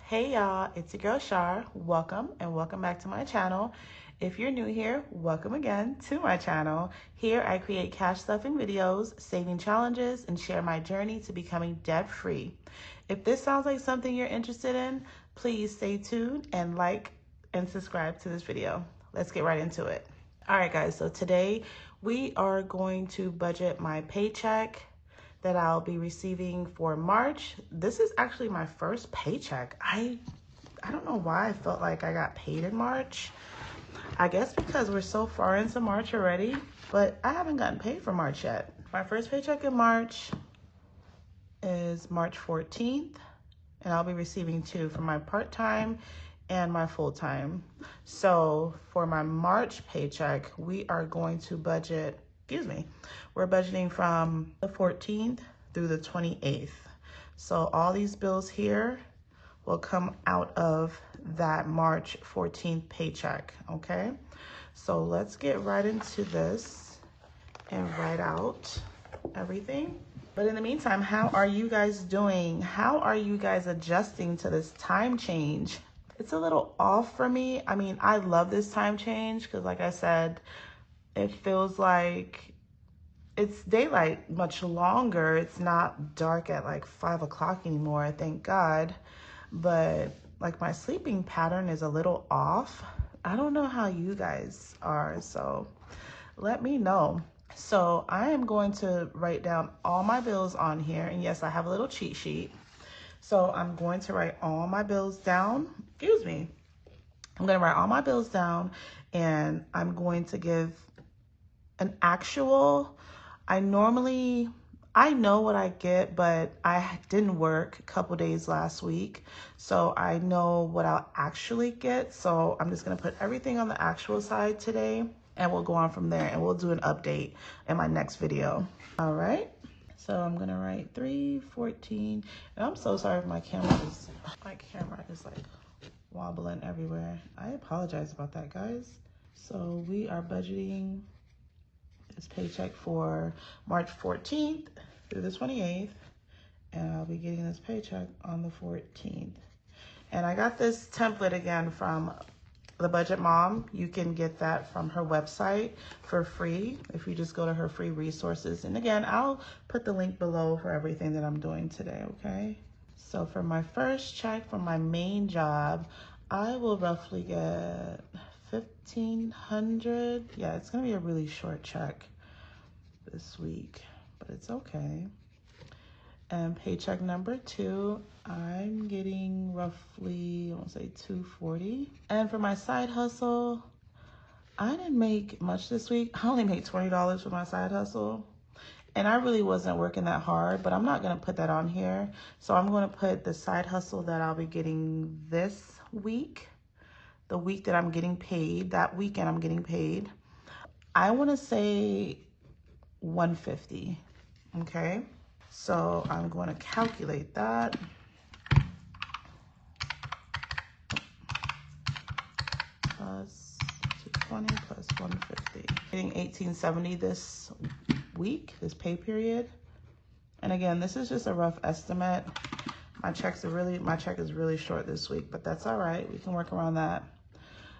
Hey y'all, it's your girl Char. Welcome and welcome back to my channel. If you're new here, welcome again to my channel. Here I create cash stuffing videos, saving challenges, and share my journey to becoming debt free. If this sounds like something you're interested in, please stay tuned and like and subscribe to this video. Let's get right into it. All right guys, so today we are going to budget my paycheck that I'll be receiving for March. This is actually my first paycheck. I don't know why I felt like I got paid in March. I guess because we're so far into March already, but I haven't gotten paid for March yet. My first paycheck in March is March 14th, and I'll be receiving two for my part-time and my full-time. So for my March paycheck, we are going to budget, we're budgeting from the 14th through the 28th. So all these bills here will come out of that March 14th paycheck, okay? So let's get right into this and write out everything. But in the meantime, how are you guys doing? How are you guys adjusting to this time change? It's a little off for me. I mean, I love this time change because like I said, it feels like it's daylight much longer. It's not dark at like 5 o'clock anymore, thank God. But like my sleeping pattern is a little off. I don't know how you guys are, so let me know. So I am going to write down all my bills on here. And yes, I have a little cheat sheet. So I'm going to write all my bills down. I'm going to write all my bills down, and I'm going to give an actual. I know what I get, but I didn't work a couple days last week, so I know what I'll actually get. So I'm just going to put everything on the actual side today, and we'll go on from there, and we'll do an update in my next video. All right. So I'm going to write 314, and I'm so sorry if my camera is like wobbling everywhere. I apologize about that, guys. So we are budgeting this paycheck for March 14th through the 28th, and I'll be getting this paycheck on the 14th. And I got this template again from the Budget Mom. You can get that from her website for free if you just go to her free resources. And again, I'll put the link below for everything that I'm doing today, okay? So for my first check from my main job, I will roughly get $1,500. Yeah, it's gonna be a really short check this week, but it's okay. And paycheck number 2, I'm getting roughly, I want to say $240. And for my side hustle, I didn't make much this week. I only made $20 for my side hustle. And I really wasn't working that hard, but I'm not going to put that on here. So I'm going to put the side hustle that I'll be getting this week, the week that I'm getting paid, that weekend I'm getting paid. I want to say $150, okay? So I'm going to calculate that. Plus 220 plus 150. Getting $1,870 this week, this pay period. And again, this is just a rough estimate. My check is really short this week, but that's all right. We can work around that.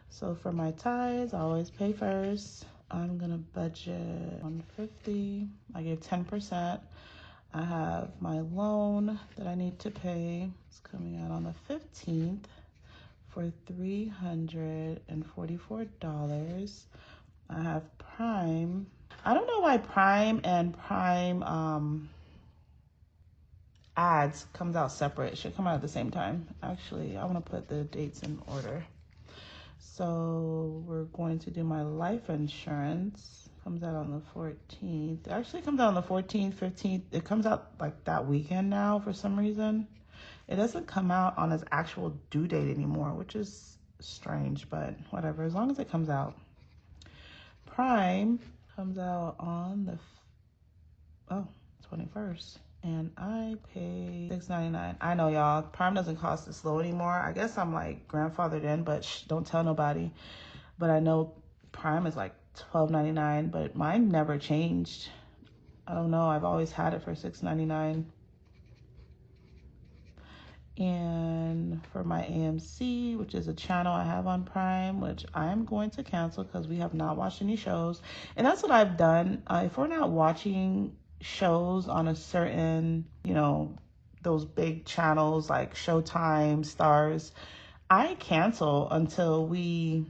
So for my tithes, I always pay first. I'm gonna budget $150. I give 10%. I have my loan that I need to pay. It's coming out on the 15th for $344. I have Prime. I don't know why Prime and Prime ads comes out separate. It should come out at the same time. Actually, I want to put the dates in order. So we're going to do my life insurance. Comes out on the 14th. It actually comes out on the 14th, 15th. It comes out like that weekend now for some reason. It doesn't come out on its actual due date anymore, which is strange, but whatever, as long as it comes out. Prime comes out on the 21st. And I pay $6.99. I know, y'all, Prime doesn't cost this low anymore. I guess I'm like grandfathered in, but don't tell nobody. But I know Prime is like $12.99, but mine never changed. I don't know. I've always had it for $6.99. And for my AMC, which is a channel I have on Prime, which I'm going to cancel because we have not watched any shows. And that's what I've done. If we're not watching shows on a certain, you know, those big channels like Showtime, Stars, I cancel until we,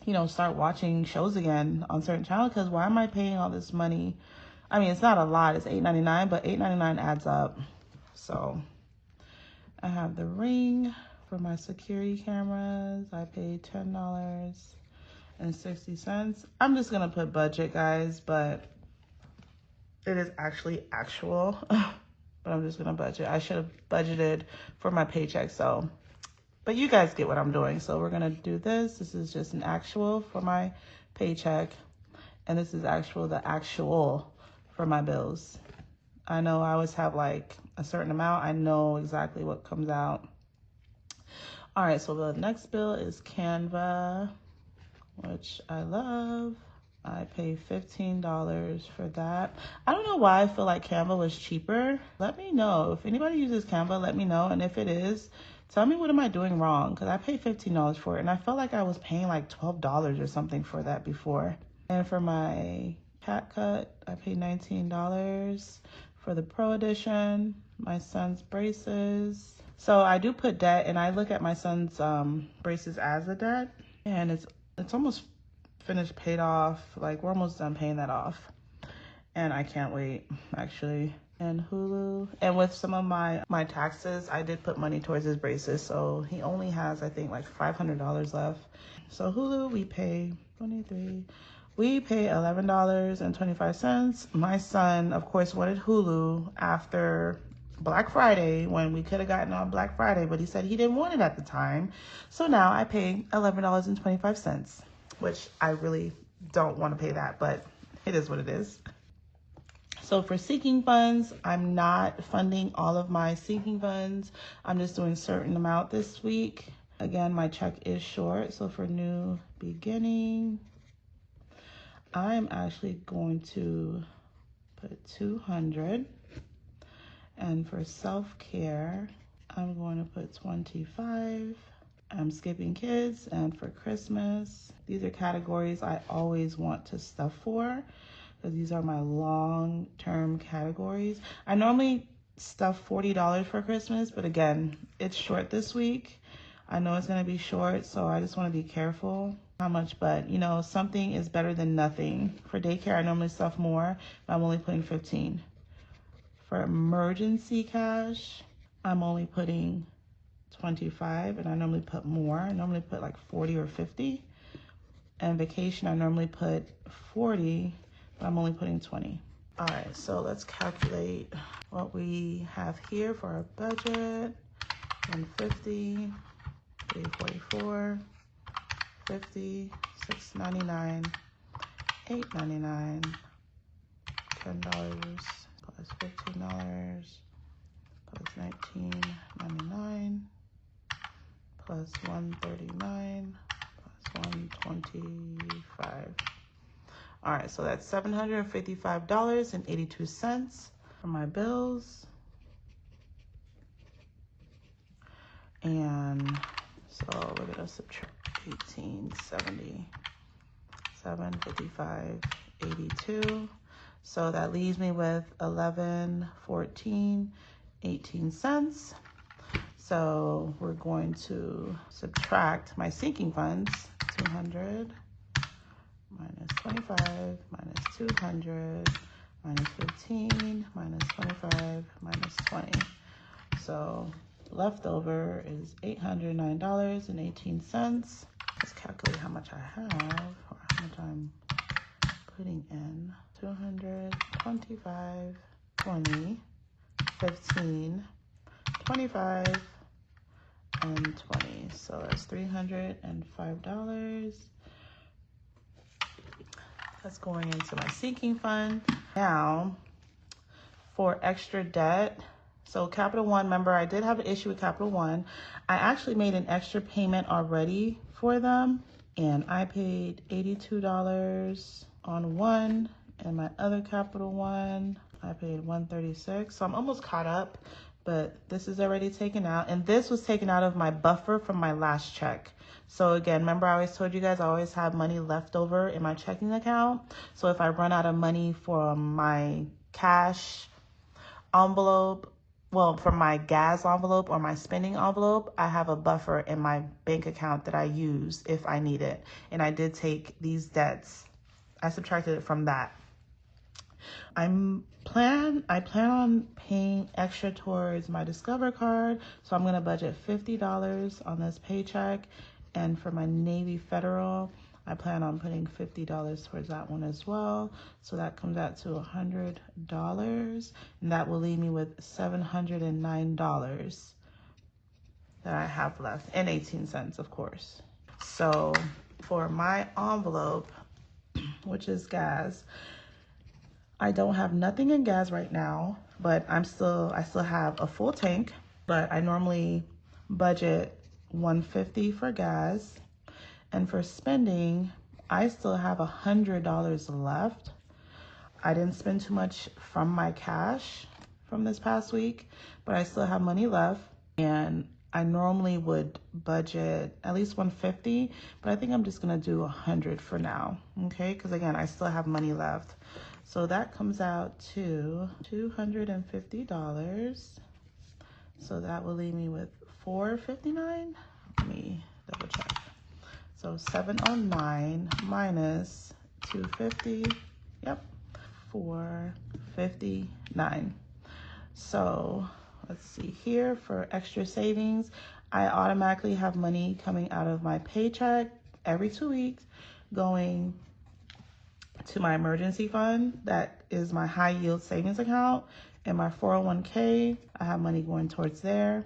you know, start watching shows again on certain channels. Because why am I paying all this money? I mean, it's not a lot. It's $8.99, but $8.99 adds up. So I have the Ring for my security cameras. I paid $10.60. I'm just gonna put budget, guys, but it is actually actual. But I'm just gonna budget. I should have budgeted for my paycheck, so. But you guys get what I'm doing. So we're gonna do this. This is just an actual for my paycheck, and this is the actual for my bills. I know I always have like a certain amount. I know exactly what comes out. All right, so the next bill is Canva, which I love. I pay $15 for that. I don't know why I feel like Canva was cheaper. Let me know. If anybody uses Canva, let me know. And if it is, tell me what am I doing wrong? Because I paid $15 for it. And I felt like I was paying like $12 or something for that before. And for my cat cut, I paid $19 for the Pro Edition. My son's braces. So I do put debt, and I look at my son's braces as a debt. And it's almost finished, paid off. Like, we're almost done paying that off, and I can't wait, actually. And Hulu, and with some of my taxes, I did put money towards his braces, so he only has, I think, like $500 left. So Hulu, we pay $11.25. My son, of course, wanted Hulu after Black Friday, when we could have gotten on Black Friday, but he said he didn't want it at the time. So now I pay $11.25. which I really don't want to pay that, but it is what it is. So for sinking funds, I'm not funding all of my sinking funds. I'm just doing a certain amount this week. Again, my check is short. So for new beginning, I'm actually going to put 200. And for self-care, I'm going to put 25. I'm skipping kids, and for Christmas, these are categories I always want to stuff for, because these are my long-term categories. I normally stuff $40 for Christmas, but again, it's short this week. I know it's going to be short, so I just want to be careful how much, but you know, something is better than nothing. For daycare, I normally stuff more, but I'm only putting 15. For emergency cash, I'm only putting 25, and I normally put more. I normally put like 40 or 50. And vacation, I normally put 40, but I'm only putting 20. All right, so let's calculate what we have here for our budget. 150, 344, 50, 699, 899, $10 plus $15 plus $19.99 plus $139 plus $125. All right, so that's $755.82 for my bills. And so we're gonna subtract 1870, 755.82. So that leaves me with 1114.18 cents. So we're going to subtract my sinking funds, 200 minus 25 minus 200 minus 15 minus 25 minus 20. So leftover is $809.18. Let's calculate how much I have, or how much I'm putting in. 200, 25, 20, 15, 25, and 20. So that's $305. That's going into my sinking fund. Now, for extra debt, so Capital One, remember I did have an issue with Capital One. I actually made an extra payment already for them, and I paid $82 on one, and my other Capital One, I paid $136. So I'm almost caught up, but this is already taken out. And this was taken out of my buffer from my last check. So again, remember I always told you guys I always have money left over in my checking account. So if I run out of money from my cash envelope, well, from my gas envelope or my spending envelope, I have a buffer in my bank account that I use if I need it. And I did take these debts. I subtracted it from that. I plan on paying extra towards my Discover card. So I'm going to budget $50 on this paycheck. And for my Navy Federal, I plan on putting $50 towards that one as well. So that comes out to $100. And that will leave me with $709 that I have left, and 18 cents, of course. So for my envelope, which is gas, I don't have nothing in gas right now, but I still have a full tank, but I normally budget $150 for gas. And for spending, I still have $100 left. I didn't spend too much from my cash from this past week, but I still have money left. And I normally would budget at least $150, but I think I'm just gonna do $100 for now, okay? Because again, I still have money left. So that comes out to $250. So that will leave me with $459. Let me double check. So 709 minus 250, yep, 459. So let's see here for extra savings. I automatically have money coming out of my paycheck every 2 weeks going to my emergency fund. That is my high yield savings account. And my 401k, I have money going towards there.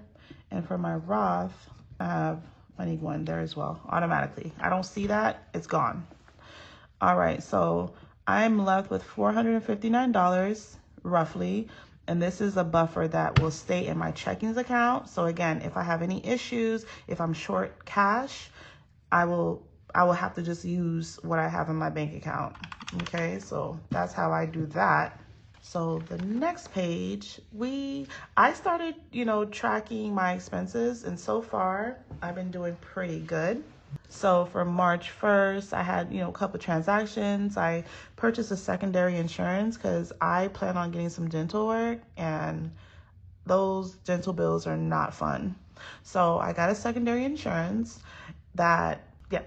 And for my Roth, I have money going there as well, automatically. I don't see that, it's gone. All right, so I'm left with $459 roughly. And this is a buffer that will stay in my checkings account. So again, if I have any issues, if I'm short cash, I will have to just use what I have in my bank account. Okay, so that's how I do that. So the next page, I started, tracking my expenses, and so far I've been doing pretty good. So for March 1st, I had, a couple transactions. I purchased a secondary insurance because I plan on getting some dental work, and those dental bills are not fun. So I got a secondary insurance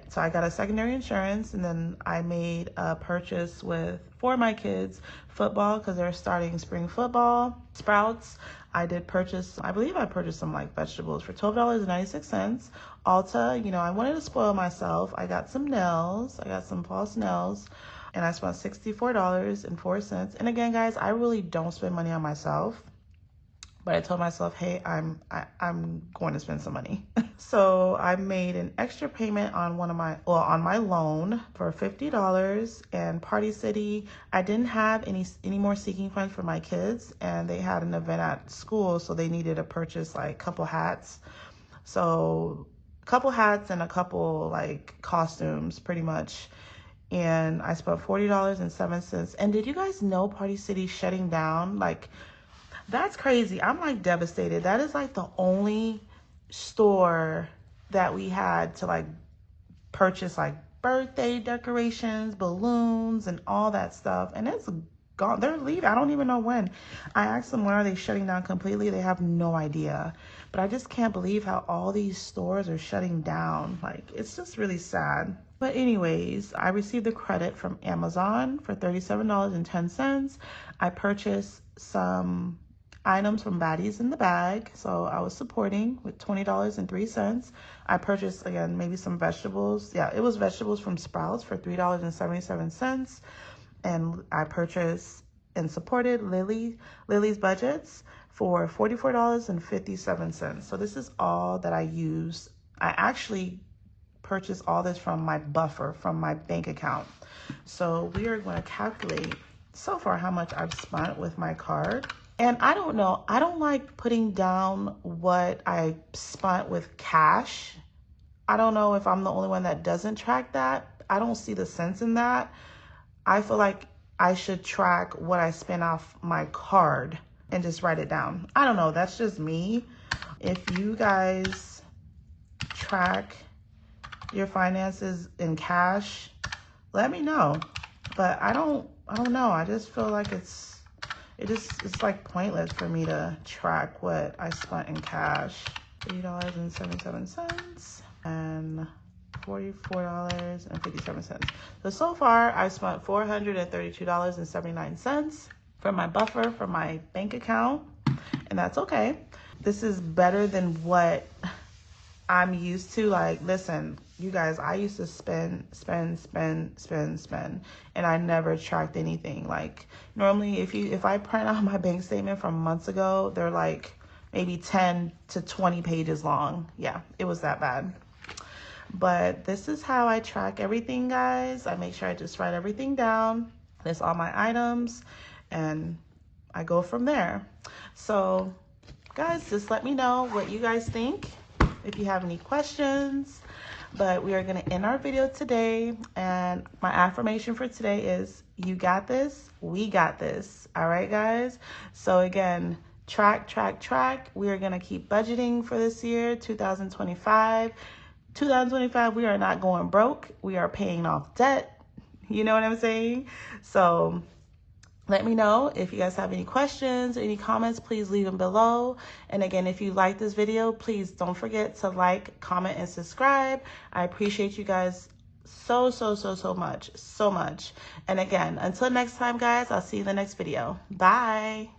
so I got a secondary insurance, and then I made a purchase for my kids football because they're starting spring football. Sprouts, I believe I purchased some vegetables for $12.96. Ulta, I wanted to spoil myself. I got some nails. I got some false nails, and I spent $64.04. And again, guys, I really don't spend money on myself. But I told myself, hey, I'm going to spend some money. So I made an extra payment on on my loan for $50. And Party City, I didn't have any more seeking funds for my kids, and they had an event at school, so they needed to purchase a couple hats. So a couple hats and a couple costumes, pretty much. And I spent $40.07. And did you guys know Party City shutting down? That's crazy. I'm devastated. That is the only store that we had to purchase birthday decorations, balloons, and all that stuff. And it's gone. They're leaving. I don't even know when. I asked them, when are they shutting down completely? They have no idea. But I just can't believe how all these stores are shutting down. It's just really sad. But anyways, I received a credit from Amazon for $37.10. I purchased some items from Baddies in the Bag, so I was supporting with $20.03. I purchased, again, maybe some vegetables. Yeah, it was vegetables from Sprouts for $3.77. And I purchased and supported Lily's Budgets for $44.57. So this is all that I used. I actually purchased all this from my buffer, from my bank account. So we are going to calculate so far how much I've spent with my card. And I don't know, I don't like putting down what I spent with cash. I don't know if I'm the only one that doesn't track that. I don't see the sense in that. I feel like I should track what I spent off my card and just write it down. I don't know, that's just me. If you guys track your finances in cash, let me know. But I don't know. I just feel like it's like pointless for me to track what I spent in cash. $3.77 and $44.57. So far I spent $432.79 from my buffer from my bank account, and that's okay. This is better than what I'm used to. Like, listen, you guys, I used to spend, and I never tracked anything. Like, normally if I print out my bank statement from months ago, they're like maybe 10 to 20 pages long. Yeah, it was that bad. But this is how I track everything, guys. I make sure I just write everything down. List all my items, and I go from there. So guys, just let me know what you guys think, if you have any questions. But we are going to end our video today, and my affirmation for today is, you got this, we got this. All right, guys? So again, track. We are going to keep budgeting for this year, 2025. 2025, we are not going broke. We are paying off debt. You know what I'm saying? So let me know if you guys have any questions or any comments. Please leave them below. And again, if you like this video, please don't forget to like, comment, and subscribe. I appreciate you guys so much. And again, until next time, guys, I'll see you in the next video. Bye.